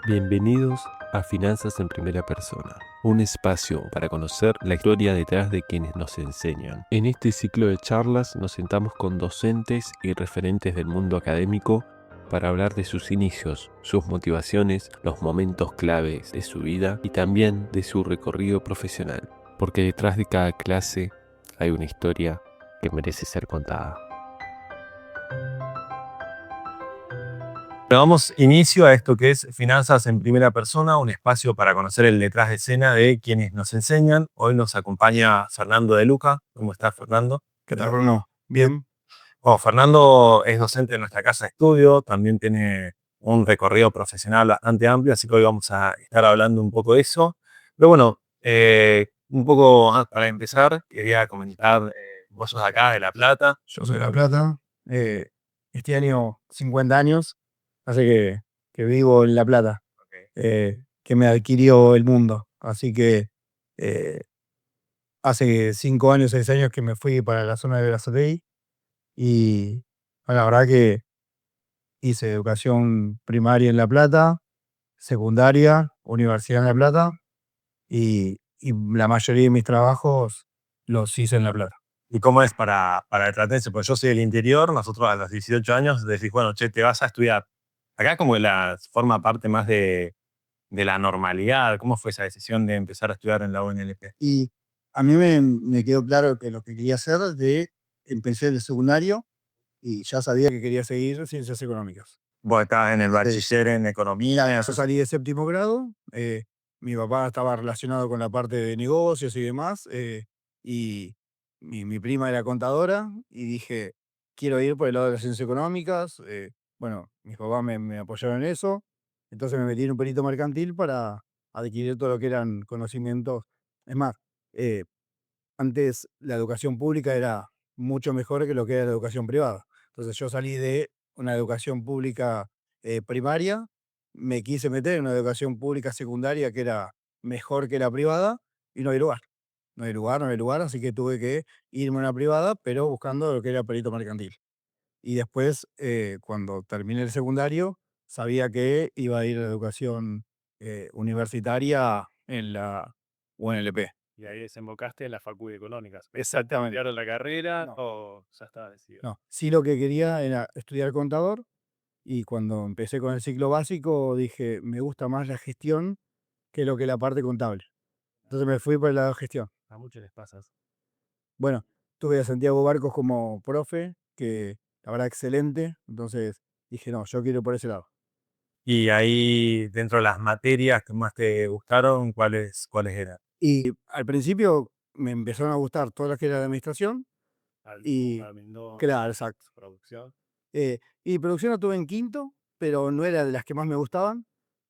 Bienvenidos a Finanzas en Primera Persona, un espacio para conocer la historia detrás de quienes nos enseñan. En este ciclo de charlas nos sentamos con docentes y referentes del mundo académico para hablar de sus inicios, sus motivaciones, los momentos claves de su vida y también de su recorrido profesional, porque detrás de cada clase hay una historia que merece ser contada. Damos inicio a esto que es Finanzas en Primera Persona, un espacio para conocer el detrás de escena de quienes nos enseñan. Hoy nos acompaña Fernando de Luca. ¿Cómo estás, Fernando? ¿Qué tal, Bruno? Bien. Bueno, Fernando es docente de nuestra casa de estudio, también tiene un recorrido profesional bastante amplio, así que hoy vamos a estar hablando un poco de eso. Pero bueno, un poco para empezar, quería comentar, vos sos de acá, de La Plata. Yo soy de La Plata. Este año 50 años, así que vivo en La Plata, que me adquirió el mundo. Así que eh, hace 5 años, 6 años que me fui para la zona de Brazotei y bueno, la verdad que hice educación primaria en La Plata, secundaria, universidad en La Plata y la mayoría de mis trabajos los hice en La Plata. ¿Y cómo es para el platense? Pues yo soy del interior, nosotros a los 18 años decís, bueno, che, te vas a estudiar. Acá como que forma parte más de la normalidad. ¿Cómo fue esa decisión de empezar a estudiar en la UNLP? Y a mí me quedó claro que lo que quería hacer empecé el secundario y ya sabía que quería seguir ciencias económicas. Vos estabas en el bachiller en economía. Yo salí de séptimo grado, mi papá estaba relacionado con la parte de negocios y demás, y mi prima era contadora y dije, quiero ir por el lado de las ciencias económicas. Bueno, mis papás me apoyaron en eso, entonces me metí en un perito mercantil para adquirir todo lo que eran conocimientos. Es más, eh, antes la educación pública era mucho mejor que lo que era la educación privada. Entonces yo salí de una educación pública primaria, me quise meter en una educación pública secundaria que era mejor que la privada y no hay lugar. No hay lugar, no hay lugar, así que tuve que irme a una privada, pero buscando lo que era perito mercantil. Y después, cuando terminé el secundario, sabía que iba a ir a la educación universitaria en la UNLP. Y ahí desembocaste en la Facultad de Económicas. Exactamente. ¿Estudiaron la carrera No. o ya estaba decidido? No, sí, lo que quería era estudiar contador y cuando empecé con el ciclo básico dije, me gusta más la gestión que lo que la parte contable. Entonces me fui por el lado de gestión. A muchos les pasas. Bueno, tuve a Santiago Barcos como profe, que la verdad excelente, entonces dije, no, yo quiero por ese lado. Y ahí, dentro de las materias que más te gustaron, ¿cuáles eran? Y al principio me empezaron a gustar todas las que era de administración y, Mendoza, claro, exacto. producción. Y producción la tuve en quinto, pero no era de las que más me gustaban.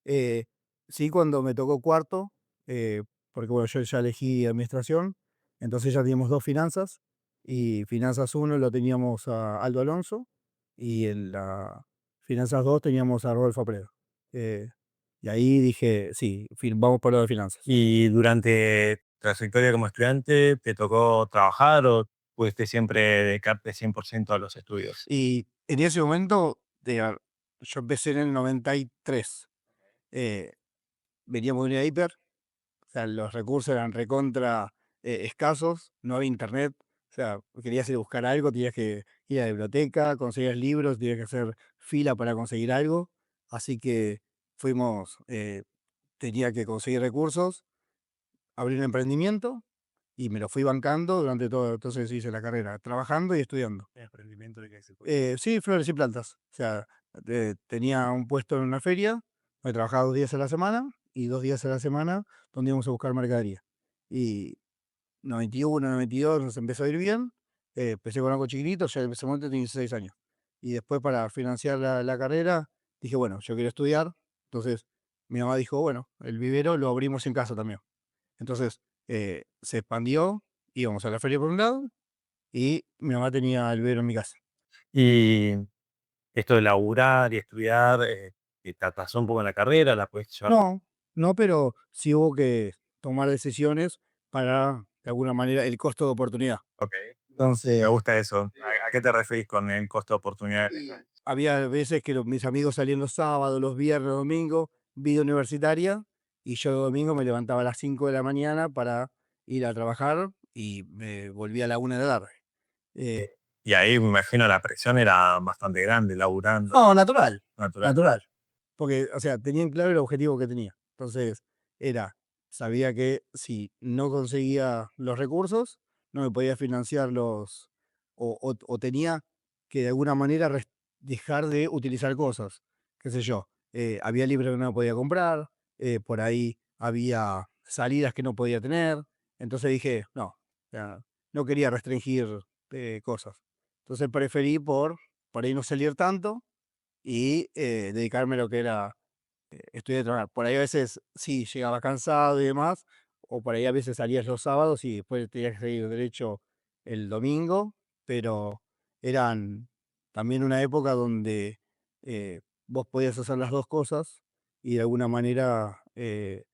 Eh, sí, cuando me tocó cuarto, porque bueno, yo ya elegí administración, entonces ya teníamos dos finanzas, y finanzas 1 lo teníamos a Aldo Alonso, y en la finanzas 2 teníamos a Rodolfo Apredo. Y ahí dije, sí, vamos por lo de finanzas. ¿Y durante tu trayectoria como estudiante te tocó trabajar o pudiste siempre dedicarte 100% a los estudios? Y en ese momento, yo empecé en el 93. Veníamos de una hiper, o sea, los recursos eran recontra escasos, no había internet. O sea, querías ir a buscar algo, tenías que ir a la biblioteca, conseguir libros, tenías que hacer fila para conseguir algo. Así que fuimos, tenía que conseguir recursos, abrir un emprendimiento y me lo fui bancando durante todo. Entonces hice la carrera, trabajando y estudiando. ¿El emprendimiento de qué se puede? Sí, flores y plantas. O sea, tenía un puesto en una feria, donde trabajaba 2 días a la semana y 2 días a la semana donde íbamos a buscar mercadería. Y 91, 92 nos empezó a ir bien. Empecé con algo chiquitito, ya en ese momento tenía 16 años. Y después para financiar la carrera, dije, bueno, yo quiero estudiar. Entonces mi mamá dijo, bueno, el vivero lo abrimos en casa también. Entonces se expandió, íbamos a la feria por un lado y mi mamá tenía el vivero en mi casa. Y esto de laburar y estudiar, ¿te atrasó un poco en la carrera? ¿La puedes llevar? No, no, pero sí hubo que tomar decisiones para, de alguna manera, el costo de oportunidad. Ok. Entonces, Me gusta eso. ¿A qué te referís con el costo de oportunidad? había veces que mis amigos salían los sábados, los viernes, los domingos, vida universitaria y yo el domingo me levantaba a las 5 de la mañana para ir a trabajar y me volvía a la 1 de la tarde. Y ahí me imagino la presión era bastante grande, laburando. No, natural, Natural. natural. Porque, o sea, tenía en claro el objetivo que tenía. Entonces, sabía que si no conseguía los recursos, no me podía financiar o tenía que de alguna manera dejar de utilizar cosas. Qué sé yo, había libros que no podía comprar, por ahí había salidas que no podía tener. Entonces dije, no, o sea, no quería restringir cosas. Entonces preferí por ahí no salir tanto y dedicarme a lo que era estudiar y trabajar. Por ahí a veces sí llegaba cansado y demás, o por ahí a veces salías los sábados y después tenías que seguir derecho el domingo, pero eran también una época donde vos podías hacer las dos cosas y de alguna manera eh,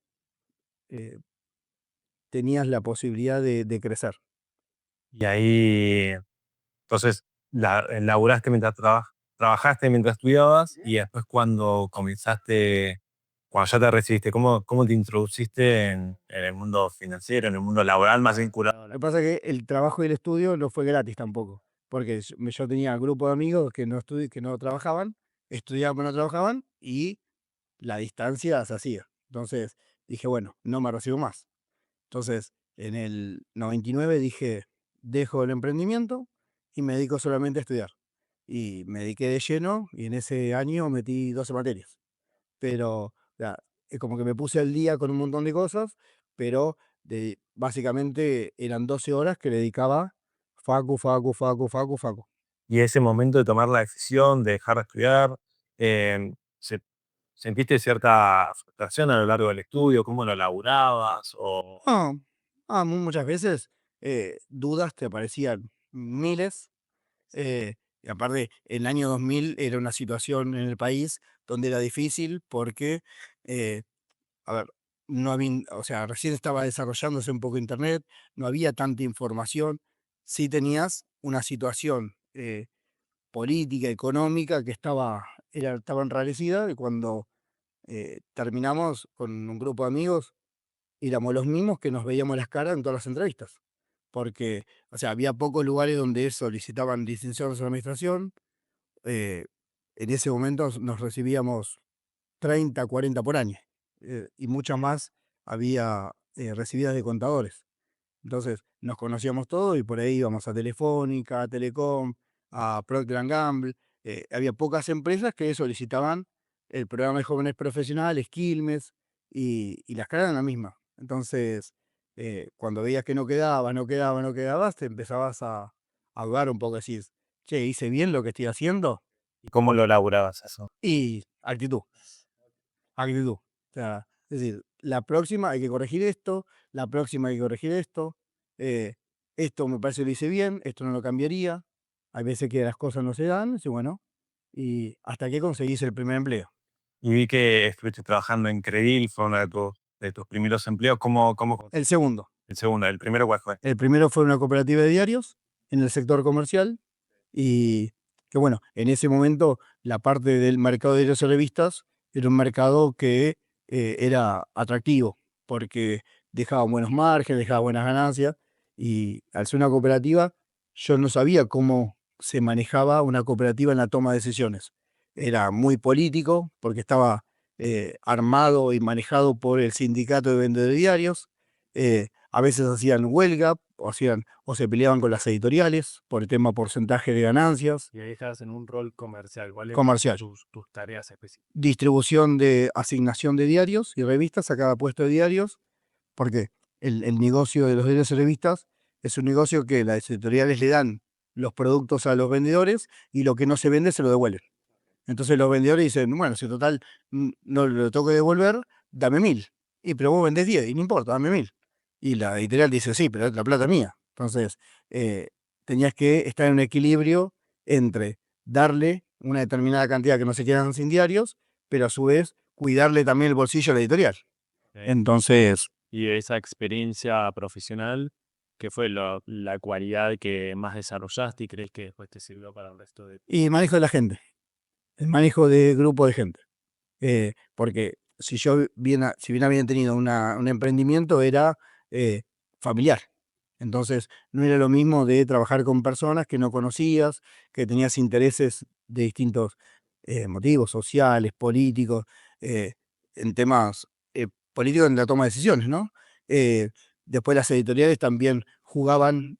tenías la posibilidad de crecer. Y ahí, entonces, laburaste mientras trabajaste mientras estudiabas y después cuando comenzaste, cuando ya te recibiste, ¿cómo te introduciste en el mundo financiero, en el mundo laboral más vinculado? Lo que pasa es que el trabajo y el estudio no fue gratis tampoco, porque yo tenía un grupo de amigos que que no trabajaban, estudiaban pero no trabajaban y la distancia se hacía. Entonces dije, bueno, no me recibo más. Entonces, en el 99 dije, dejo el emprendimiento y me dedico solamente a estudiar. Y me dediqué de lleno y en ese año metí 12 materias. Pero, o sea, es como que me puse al día con un montón de cosas, pero básicamente eran 12 horas que le dedicaba facu, facu, facu, facu, facu. Y ese momento de tomar la decisión de dejar de estudiar, se- ¿sentiste cierta frustración a lo largo del estudio? ¿Cómo lo laburabas? O... Ah, muchas veces dudas te aparecían miles. Y aparte, el año 2000 era una situación en el país donde era difícil porque, eh, a ver, no había, o sea, recién estaba desarrollándose un poco Internet, no había tanta información, sí tenías una situación política, económica que estaba enrarecida y cuando terminamos con un grupo de amigos, éramos los mismos que nos veíamos las caras en todas las entrevistas. Porque, o sea, había pocos lugares donde solicitaban licenciados en administración. eh, en ese momento nos recibíamos 30, 40 por año. Y muchas más había recibidas de contadores. Entonces nos conocíamos todos y por ahí íbamos a Telefónica, a Telecom, a Procter Gamble. Había pocas empresas que solicitaban el programa de jóvenes profesionales, Quilmes, y las caras eran la misma. Entonces, cuando veías que no quedaba, no quedaba, no quedabas, te empezabas a dudar un poco, decís, che, ¿hice bien lo que estoy haciendo? ¿Y cómo lo laburabas eso? Y actitud. O sea, es decir, la próxima hay que corregir esto, la próxima hay que corregir esto, eh, esto me parece que lo hice bien, esto no lo cambiaría. Hay veces que las cosas no se dan, y bueno, y hasta que conseguís el primer empleo. Y vi que estuviste trabajando en Credil, fue uno de tus primeros empleos. ¿Cómo? El segundo. El segundo, el primero, ¿cuál fue? El primero fue una cooperativa de diarios en el sector comercial y que bueno, en ese momento la parte del mercado de diarios y revistas era un mercado que era atractivo porque dejaba buenos márgenes, dejaba buenas ganancias y al ser una cooperativa yo no sabía cómo se manejaba una cooperativa en la toma de decisiones. Era muy político porque estaba armado y manejado por el sindicato de vendedores de diarios. A veces hacían huelga o se peleaban con las editoriales por el tema porcentaje de ganancias. Y ahí estás en un rol comercial. ¿Cuáles Comercial. tus tareas específicas? Distribución de asignación de diarios y revistas a cada puesto de diarios, porque el negocio de los diarios y revistas es un negocio que las editoriales le dan los productos a los vendedores y lo que no se vende se lo devuelven. Entonces los vendedores dicen, bueno, si total no lo tengo que devolver, dame 1000. Y pero vos vendés 10 y no importa, dame 1000. Y la editorial dice, sí, pero la plata es mía. Entonces, eh, tenías que estar en un equilibrio entre darle una determinada cantidad que no se quedan sin diarios, pero a su vez cuidarle también el bolsillo a la editorial. Entonces, Y esa experiencia profesional, ¿qué fue la cualidad que más desarrollaste y crees que después te sirvió para el resto de... y manejo de la gente, el manejo de grupo de gente. Porque si bien había tenido un emprendimiento, era familiar. Entonces, no era lo mismo de trabajar con personas que no conocías, que tenías intereses de distintos motivos sociales, políticos, eh, en temas políticos en la toma de decisiones, ¿no? Eh, Después las editoriales también jugaban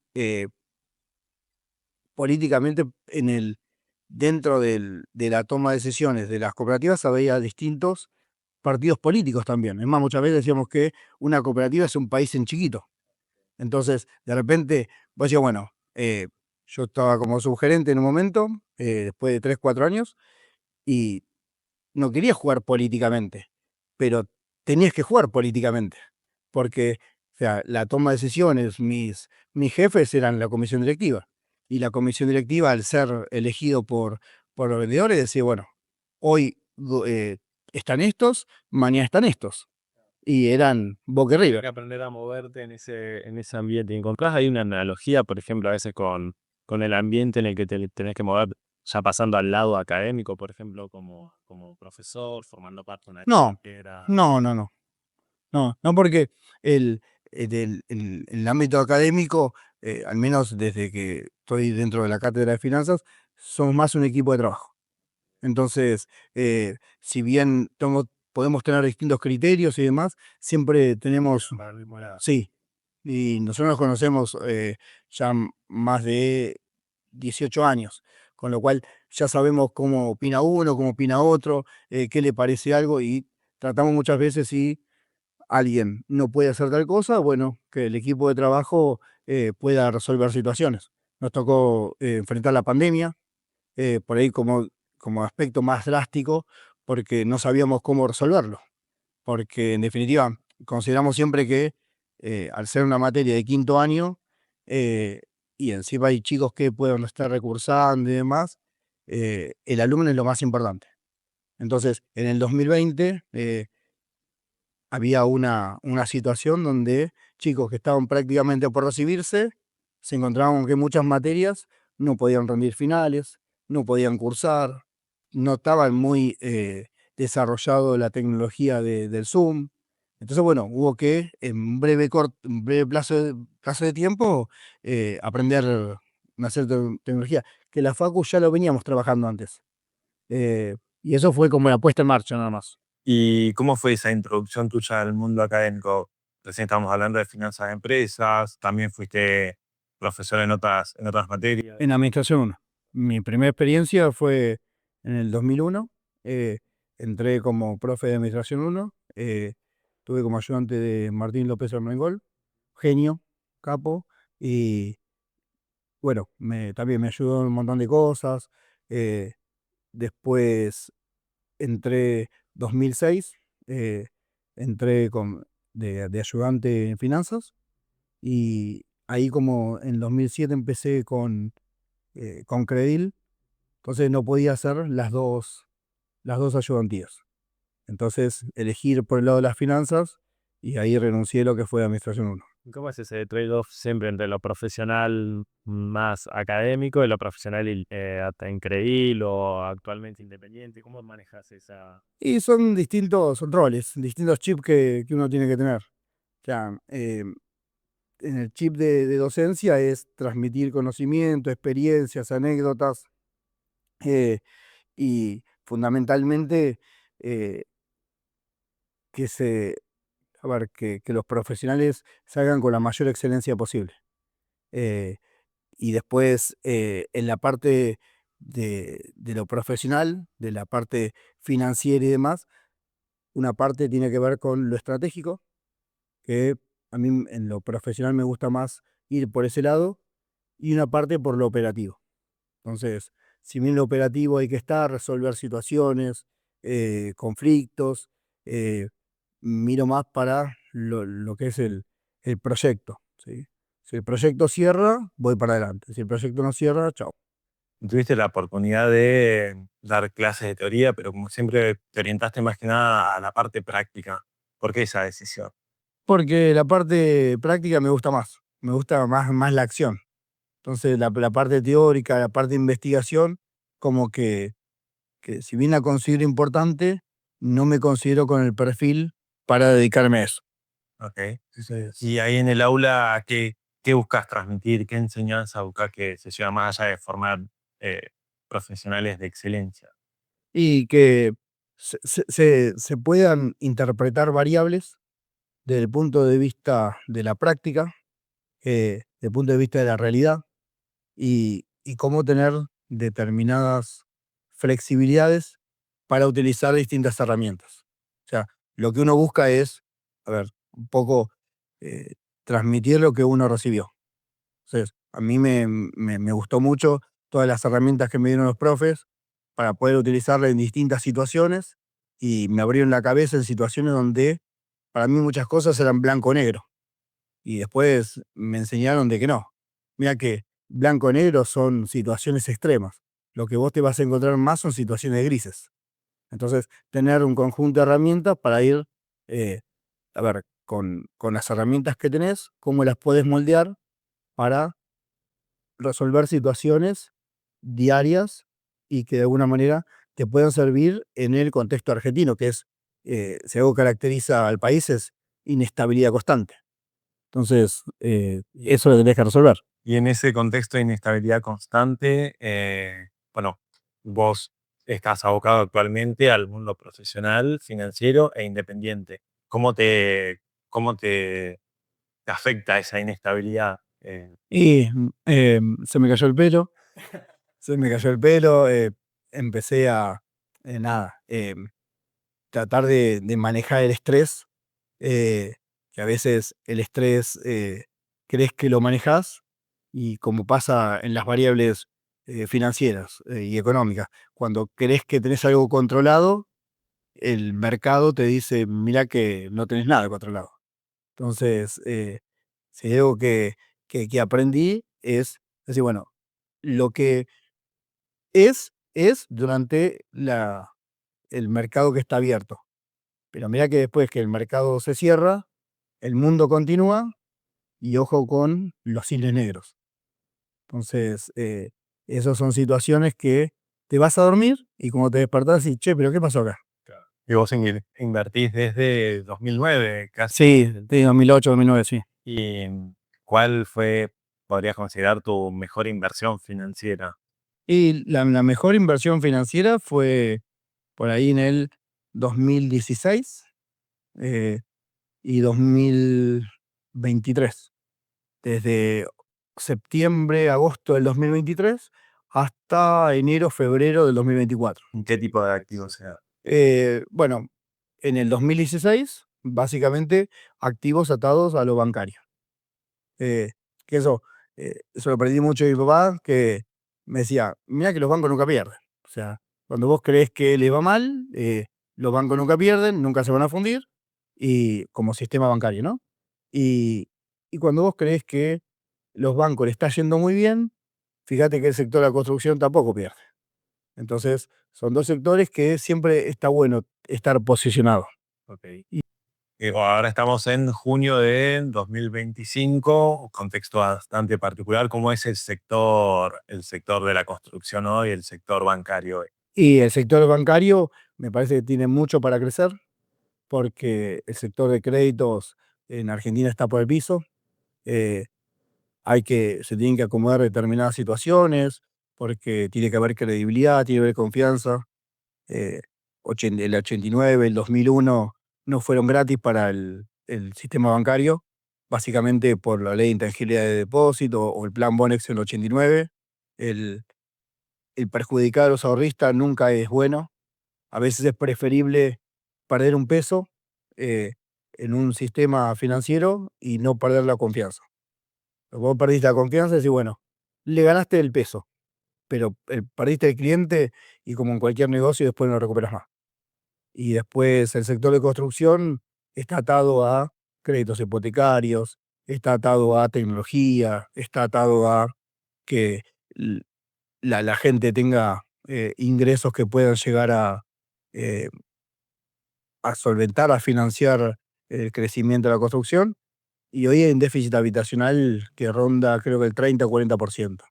políticamente dentro de la toma de decisiones de las cooperativas había distintos partidos políticos también. Es más, muchas veces decíamos que una cooperativa es un país en chiquito. Entonces, de repente, vos decías, bueno, yo estaba como subgerente en un momento, después de 3, 4 años, y no quería jugar políticamente, pero tenías que jugar políticamente, porque o sea, la toma de decisiones, mis jefes eran la comisión directiva, y la comisión directiva, al ser elegido por los vendedores, decía, bueno, hoy están estos, mañana están estos, y eran Boca y Hay que River. aprender a moverte en ese ambiente. ¿Encontrás ahí una analogía, por ejemplo, a veces con el ambiente en el que te tenés que mover, ya pasando al lado académico, por ejemplo, como profesor, formando parte de una No, carrera? no, no, no. No, porque el ámbito académico, al menos desde que estoy dentro de la cátedra de finanzas, somos más un equipo de trabajo. Entonces, si bien podemos tener distintos criterios y demás, siempre tenemos, Para el mismo lado. sí, y nosotros nos conocemos ya más de 18 años, con lo cual ya sabemos cómo opina uno, cómo opina otro, qué le parece algo, y tratamos muchas veces si alguien no puede hacer tal cosa, bueno, que el equipo de trabajo pueda resolver situaciones. Nos tocó enfrentar la pandemia, por ahí como aspecto más drástico, porque no sabíamos cómo resolverlo. Porque en definitiva, consideramos siempre que al ser una materia de quinto año, y encima hay chicos que pueden estar recursando y demás, el alumno es lo más importante. Entonces, en el 2020 había una situación donde chicos que estaban prácticamente por recibirse se encontraban con que muchas materias no podían rendir finales, no podían cursar, no estaban muy desarrollado la tecnología del Zoom. Entonces, bueno, hubo que en un breve plazo de tiempo aprender una cierta tecnología, que la Facu ya lo veníamos trabajando antes. Y eso fue como la puesta en marcha nada más. ¿Y cómo fue esa introducción tuya al mundo académico? Recién estábamos hablando de finanzas de empresas, también fuiste profesor en otras materias. En Administración 1. Mi primera experiencia fue en el 2001. eh, Entré como profe de Administración 1. Tuve como ayudante de Martín López Armengol, genio, capo. Y bueno, también me ayudó en un montón de cosas. eh, Después entré 2006. eh, Entré de ayudante en finanzas. Y ahí como en 2007 empecé con Credil. Entonces no podía hacer las dos ayudantías. Entonces elegí ir por el lado de las finanzas, y ahí renuncié a lo que fue Administración 1. ¿Cómo es ese trade-off siempre entre lo profesional más académico y lo profesional hasta increíble o actualmente independiente? ¿Cómo manejas esa? Y son distintos roles, distintos chips que uno tiene que tener. O sea, en el chip de docencia es transmitir conocimiento, experiencias, anécdotas, eh, y fundamentalmente eh, que que los profesionales salgan con la mayor excelencia posible. Eh, y después, en la parte de lo profesional, de la parte financiera y demás, una parte tiene que ver con lo estratégico, que a mí en lo profesional me gusta más ir por ese lado, y una parte por lo operativo. Entonces, si bien lo operativo hay que estar, resolver situaciones, conflictos, eh, miro más para lo que es el proyecto, ¿sí? Si el proyecto cierra, voy para adelante. Si el proyecto no cierra, chao. Tuviste la oportunidad de dar clases de teoría, pero como siempre te orientaste más que nada a la parte práctica. ¿Por qué esa decisión? Porque la parte práctica me gusta más la acción. Entonces, la parte teórica, la parte de investigación, como que si bien la considero importante, no me considero con el perfil para dedicarme a eso. Ok. Entonces, Y ahí en el aula, ¿qué buscas transmitir? ¿Qué enseñanza buscas que se lleva más allá de formar eh, profesionales de excelencia? y que se puedan interpretar variables desde el punto de vista de la práctica, desde el punto de vista de la realidad, y cómo tener determinadas flexibilidades para utilizar distintas herramientas. O sea, lo que uno busca es, a ver, un poco eh, transmitir lo que uno recibió. Entonces, a mí me gustó mucho todas las herramientas que me dieron los profes para poder utilizarlas en distintas situaciones, y me abrieron la cabeza en situaciones donde para mí muchas cosas eran blanco-negro. Y después me enseñaron de que no. Mira que blanco-negro son situaciones extremas. Lo que vos te vas a encontrar más son situaciones grises. Entonces, tener un conjunto de herramientas para ir, eh, a ver, con las herramientas que tenés, cómo las podés moldear para resolver situaciones diarias y que de alguna manera te puedan servir en el contexto argentino, que es, si algo caracteriza al país es inestabilidad constante. Entonces, eso lo tenés que resolver. Y en ese contexto de inestabilidad constante, bueno, vos estás abocado actualmente al mundo profesional, financiero e independiente. ¿Cómo te afecta esa inestabilidad? Y se me cayó el pelo, se me cayó el pelo, empecé a, nada, tratar de manejar el estrés, eh, que a veces el estrés crees que lo manejas, y como pasa en las variables financieras y económicas, cuando crees que tenés algo controlado, el mercado te dice, mira que no tenés nada controlado. Entonces, si hay algo que aprendí es decir, bueno, lo que es durante el mercado que está abierto. Pero mira que después que el mercado se cierra, el mundo continúa, y ojo con los hilos negros. Entonces, esas son situaciones que te vas a dormir y cuando te despertás y, che, pero ¿qué pasó acá? Y vos invertís desde 2009 casi. Sí, de 2008, 2009, sí. ¿Y cuál podrías considerar tu mejor inversión financiera? Y la mejor inversión financiera fue por ahí en el 2016 eh, y 2023. Desde septiembre, agosto del 2023 hasta enero, febrero del 2024. ¿En qué tipo de activos sea? Bueno, en el 2016, básicamente activos atados a lo bancario. Que eso lo aprendí mucho de mi papá, que me decía, mira que los bancos nunca pierden. O sea, cuando vos crees que le va mal, los bancos nunca pierden, nunca se van a fundir, y como sistema bancario, ¿no? Y, y cuando vos crees que los bancos le está yendo muy bien, fíjate que el sector de la construcción tampoco pierde. Entonces, son dos sectores que siempre está bueno estar posicionado. Ok. Ahora estamos en junio de 2025, un contexto bastante particular. ¿Cómo es el sector de la construcción hoy, el sector bancario hoy? Y el sector bancario me parece que tiene mucho para crecer, porque el sector de créditos en Argentina está por el piso. eh, Se tienen que acomodar determinadas situaciones, porque tiene que haber credibilidad, tiene que haber confianza. eh, el 89, el 2001 no fueron gratis para el sistema bancario, básicamente por la ley de intangibilidad de depósito o el plan Bonex en el 89. El, el perjudicar a los ahorristas nunca es bueno. A veces es preferible perder un peso eh, en un sistema financiero y no perder la confianza. Vos perdiste la confianza y decís, bueno, le ganaste el peso, pero perdiste el cliente, y como en cualquier negocio después no lo recuperas más. Y después el sector de construcción está atado a créditos hipotecarios, está atado a tecnología, está atado a que l- la gente tenga ingresos que puedan llegar eh, a solventar, a financiar el crecimiento de la construcción. Y hoy hay un déficit habitacional que ronda creo que el 30 o 40%.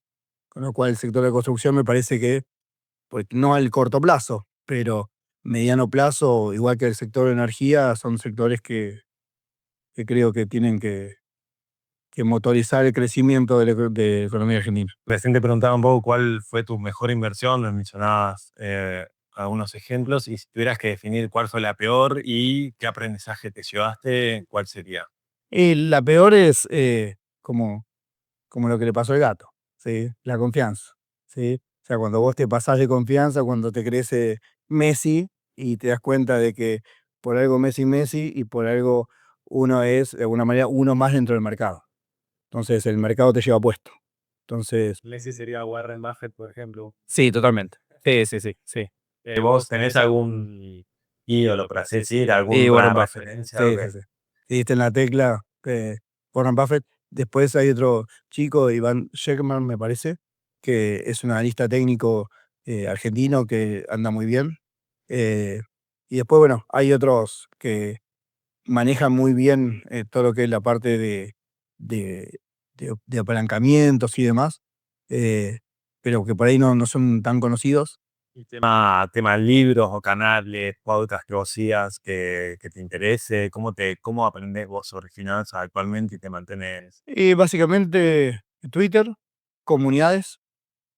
Con lo cual el sector de construcción me parece que, pues, no al corto plazo, pero mediano plazo, igual que el sector de energía, son sectores que creo que tienen que motorizar el crecimiento de la economía argentina. Recién te preguntaba un poco cuál fue tu mejor inversión, me mencionabas algunos ejemplos, y si tuvieras que definir cuál fue la peor y qué aprendizaje te llevaste, ¿cuál sería? Y la peor es como lo que le pasó al gato, ¿sí? La confianza, ¿sí? O sea, cuando vos te pasás de confianza, cuando te crece Messi y te das cuenta de que por algo Messi y por algo uno es, de alguna manera, uno más dentro del mercado. Entonces el mercado te lleva puesto. Entonces, Messi sería Warren Buffett, por ejemplo. sí, totalmente. Sí. ¿Vos tenés algún ídolo, por así decir, Y alguna Warren Buffett. referencia? Sí, Ok. sí. Y diste en la tecla Warren Buffett. Después hay otro chico, Iván Sheckman, me parece, que es un analista técnico argentino que anda muy bien. Y después, bueno, hay otros que manejan muy bien todo lo que es la parte de, de apalancamientos y demás, pero que por ahí no son tan conocidos. Y tema libros o canales, podcasts que vos sigas, que te interese, cómo aprendés vos sobre finanzas actualmente y te mantenés. Y básicamente Twitter, comunidades,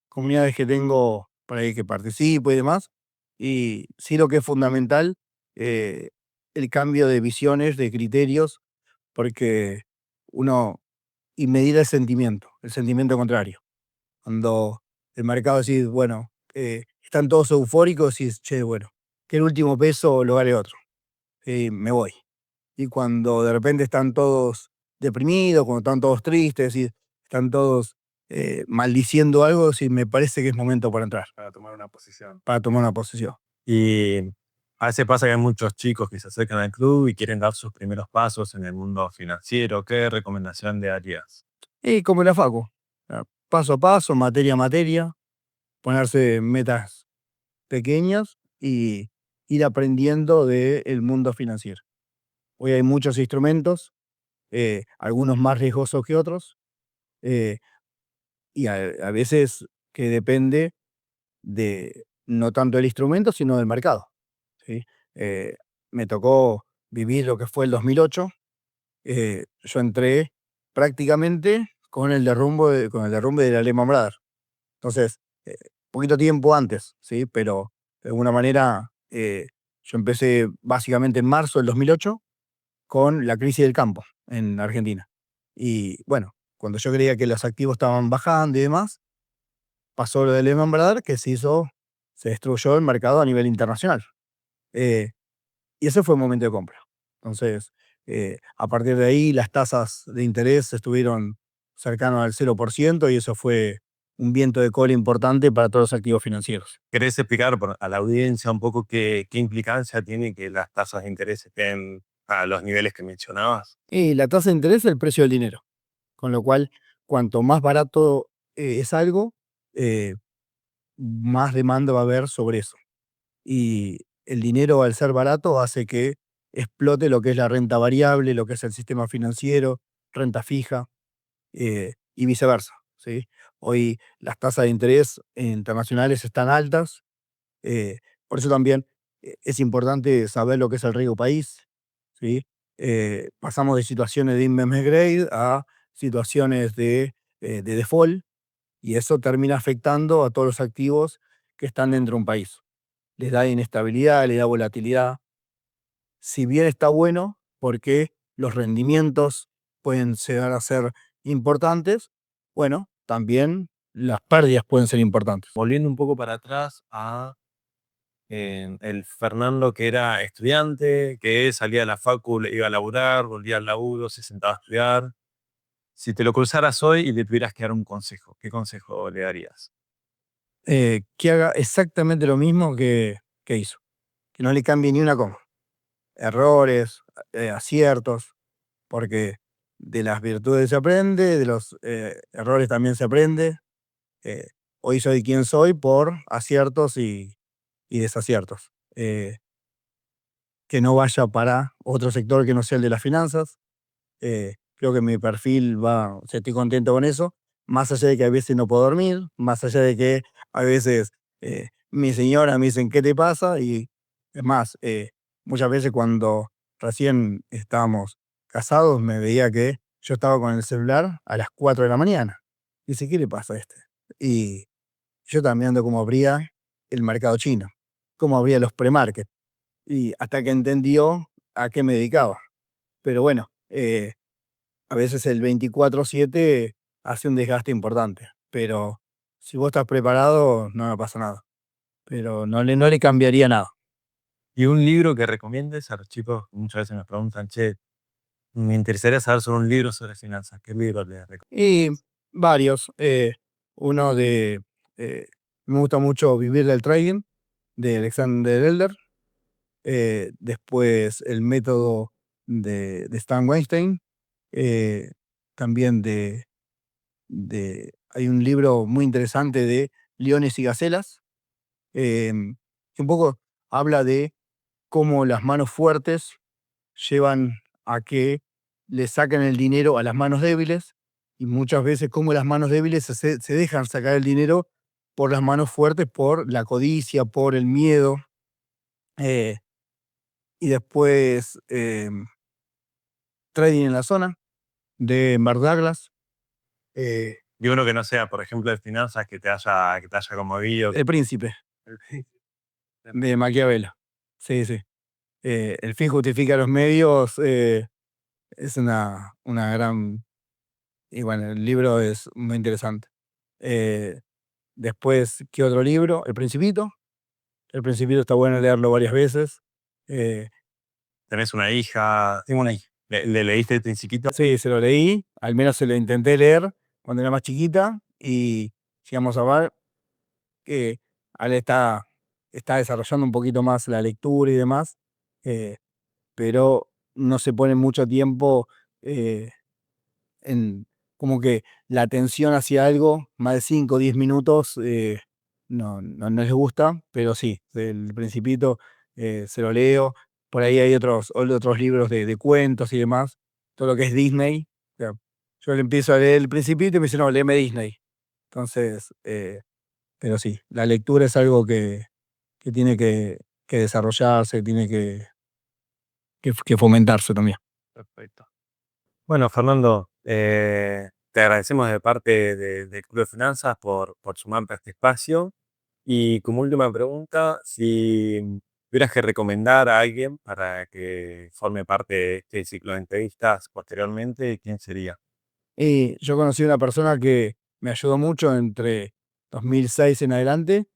comunidades que tengo por ahí que participo y demás. Y sí lo que es fundamental, el cambio de visiones, de criterios, porque uno, y medir el sentimiento contrario. Cuando el mercado decís, bueno, están todos eufóricos y che, bueno, que el último peso lo vale otro. Me voy. Y cuando de repente están todos deprimidos, cuando están todos tristes y están todos maldiciendo algo, sí me parece que es momento para entrar, Para tomar una posición. para tomar una posición. Y a veces pasa que hay muchos chicos que se acercan al club y quieren dar sus primeros pasos en el mundo financiero. ¿Qué recomendación le darías? Y como la Facu, paso a paso, materia a materia, ponerse metas pequeñas y ir aprendiendo del mundo financiero. Hoy hay muchos instrumentos, algunos más riesgosos que otros, eh, y a veces que depende de no tanto del instrumento, sino del mercado, ¿sí? Me tocó vivir lo que fue el 2008. Yo entré prácticamente con el derrumbe de la Lehman Brothers. Entonces, poquito tiempo antes, ¿sí? Pero de alguna manera yo empecé básicamente en marzo del 2008 con la crisis del campo en Argentina. Y bueno, cuando yo creía que los activos estaban bajando y demás, pasó lo de Lehman Brothers, que se destruyó el mercado a nivel internacional. Eh, y ese fue el momento de compra. Entonces, a partir de ahí, las tasas de interés estuvieron cercanas al 0% y eso fue un viento de cola importante para todos los activos financieros. ¿Querés explicar a la audiencia un poco qué implicancia tiene que las tasas de interés estén a los niveles que mencionabas? Y la tasa de interés es el precio del dinero, con lo cual, cuanto más barato es algo, eh, más demanda va a haber sobre eso. Y el dinero, al ser barato, hace que explote lo que es la renta variable, lo que es el sistema financiero, renta fija, y viceversa, ¿sí? Hoy las tasas de interés internacionales están altas, por eso también es importante saber lo que es el riesgo país, ¿sí? Pasamos de situaciones de investment grade a situaciones de default, y eso termina afectando a todos los activos que están dentro de un país. Les da inestabilidad, les da volatilidad. Si bien está bueno, porque los rendimientos pueden llegar a ser importantes, bueno, también las pérdidas pueden ser importantes. Volviendo un poco para atrás a el Fernando que era estudiante, que salía de la facu, iba a laburar, volvía al laburo, se sentaba a estudiar. Si te lo cruzaras hoy y le tuvieras que dar un consejo, ¿qué consejo le darías? Que haga exactamente lo mismo que hizo, que no le cambie ni una coma. Errores, aciertos, porque de las virtudes se aprende, de los errores también se aprende. Eh, Hoy soy quien soy por aciertos y desaciertos. Que no vaya para otro sector que no sea el de las finanzas. Creo que mi perfil va, o sea, estoy contento con eso, más allá de que a veces no puedo dormir, más allá de que a veces mi señora me dicen, ¿qué te pasa? Y Es más, muchas veces cuando recién estábamos casados me veía que yo estaba con el celular a las 4 de la mañana. Dice, ¿qué le pasa a este? Y yo también ando como abría el mercado chino, como abría los premarket. Y hasta que entendió a qué me dedicaba. Pero bueno, a veces el 24/7 hace un desgaste importante. Pero si vos estás preparado, no me pasa nada. Pero no le cambiaría nada. ¿Y un libro que recomiendes a los chicos? Muchas veces me preguntan, che, me interesaría saber sobre un libro sobre finanzas. ¿Qué libro les recomiendas? Y varios. Uno de. Me gusta mucho Vivir del Trading, de Alexander Elder. Después El método de Stan Weinstein. También hay un libro muy interesante de Leones y Gacelas, que un poco habla de cómo las manos fuertes llevan a que le saquen el dinero a las manos débiles, y muchas veces cómo las manos débiles se dejan sacar el dinero por las manos fuertes, por la codicia, por el miedo. eh, y después Trading en la Zona, de Mark Douglas. Y uno que no sea, por ejemplo, de finanzas que te haya conmovido. El Príncipe, de Maquiavelo. Sí, sí. El fin justifica los medios. Es una gran. Y bueno, el libro es muy interesante. Después, ¿qué otro libro? El Principito. El Principito está bueno leerlo varias veces. Tenés una hija. Tengo una hija. ¿Le leíste El Principito? Sí, se lo leí. Al menos se lo intenté leer cuando era más chiquita. Y llegamos a ver que ahora está desarrollando un poquito más la lectura y demás. Pero no se pone mucho tiempo en como que la atención hacia algo, más de 5 o 10 minutos, no les gusta, pero sí, El Principito se lo leo. Por ahí hay otros libros de cuentos y demás, todo lo que es Disney. O sea, yo le empiezo a leer El Principito y me dice, no, léeme Disney. Entonces, pero sí, la lectura es algo que tiene que desarrollarse, tiene que fomentarse también. Perfecto. Bueno, Fernando, te agradecemos de parte del Club de Finanzas por sumarte a este espacio. Y como última pregunta, si tuvieras que recomendar a alguien para que forme parte de este ciclo de entrevistas posteriormente, ¿quién sería? Y yo conocí a una persona que me ayudó mucho entre 2006 en adelante,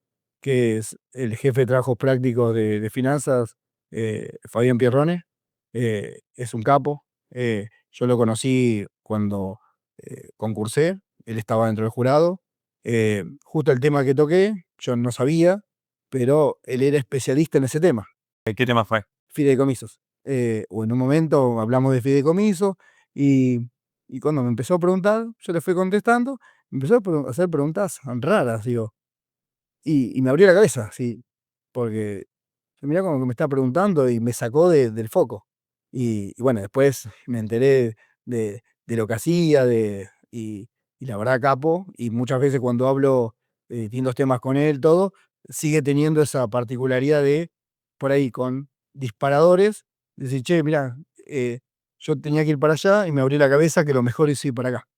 que es el jefe de trabajos prácticos de finanzas, Fabián Pierrone. Es un capo. Yo lo conocí cuando concursé, él estaba dentro del jurado. Justo el tema que toqué, yo no sabía, pero él era especialista en ese tema, ¿Qué tema fue? fideicomisos. O en un momento hablamos de fideicomisos, y, y cuando me empezó a preguntar, yo le fui contestando, me empezó a hacer preguntas raras, digo, y me abrió la cabeza, sí, porque mirá como que me está preguntando y me sacó del foco. Y bueno, después me enteré de lo que hacía, y la verdad, capo, y muchas veces cuando hablo distintos temas con él, todo, sigue teniendo esa particularidad de, por ahí, con disparadores, decir, che, mirá, yo tenía que ir para allá y me abrió la cabeza que lo mejor es ir para acá.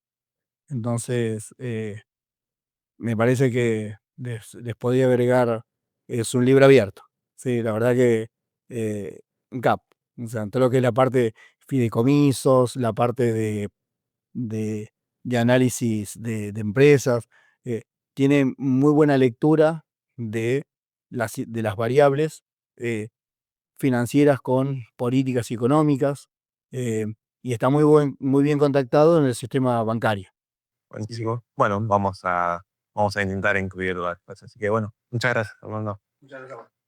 Entonces, me parece que les podría agregar, es un libro abierto. Sí, la verdad que un cap. O sea, todo lo que es la parte de fideicomisos, la parte de, de análisis de empresas, tiene muy buena lectura de las variables financieras con políticas y económicas, eh, y está muy bien contactado en el sistema bancario. Buenísimo. Bueno, vamos a intentar incluirlo después. Así que bueno, muchas gracias, Fernando. Muchas gracias.